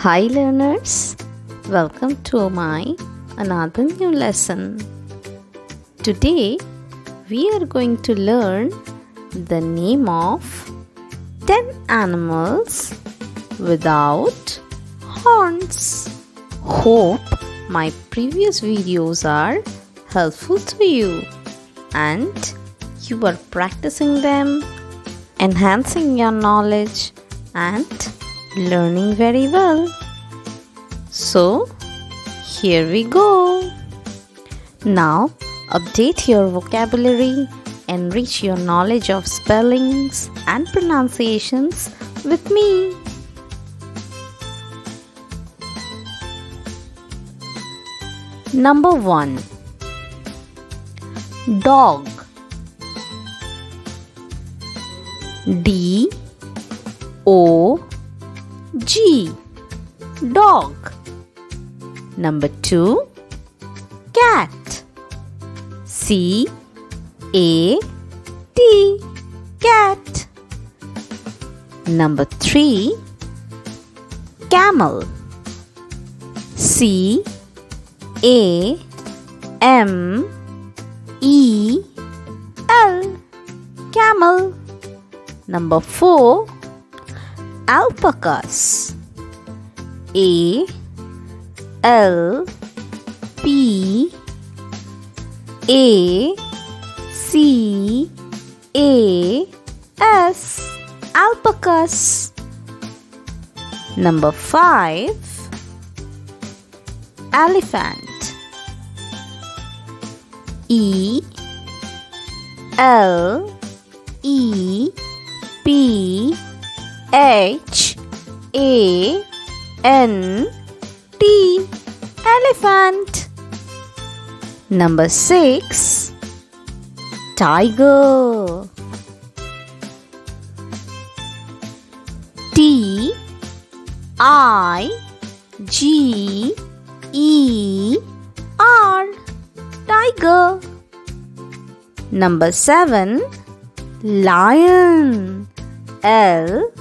Hi learners, welcome to my another new lesson. Today we are going to learn the name of 10 animals without horns. Hope my previous videos are helpful to you and you are practicing them, enhancing your knowledge and learning very well. So, here we go. Now, update your vocabulary, enrich your knowledge of spellings and pronunciations with me. Number 1. Dog. D-O-G. Dog. Number 2. Cat. C-A-T. Cat. Number 3. Camel. C-A-M-E-L. Camel. Number 4. Alpacas. A-L-P-A-C-A-S. Alpacas. Number 5. Elephant. E-L-E-P-H-A-N-T. Elephant. Number 6. Tiger. T-I-G-E-R. Tiger. Number 7. Lion. L-I-O-N.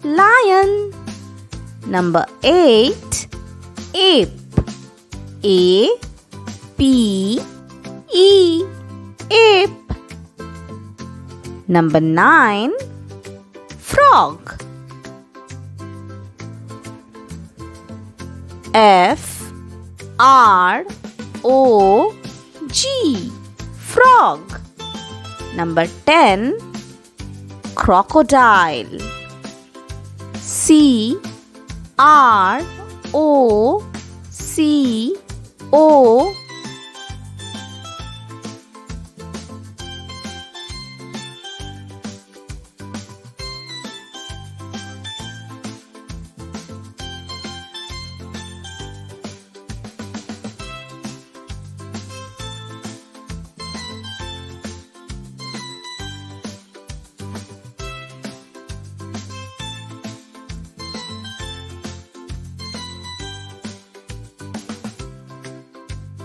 Lion. Number 8. Ape. A-P-E. Ape. Number 9. Frog. F-R-O-G. Frog. Number 10. Crocodile. C-R-O-C-O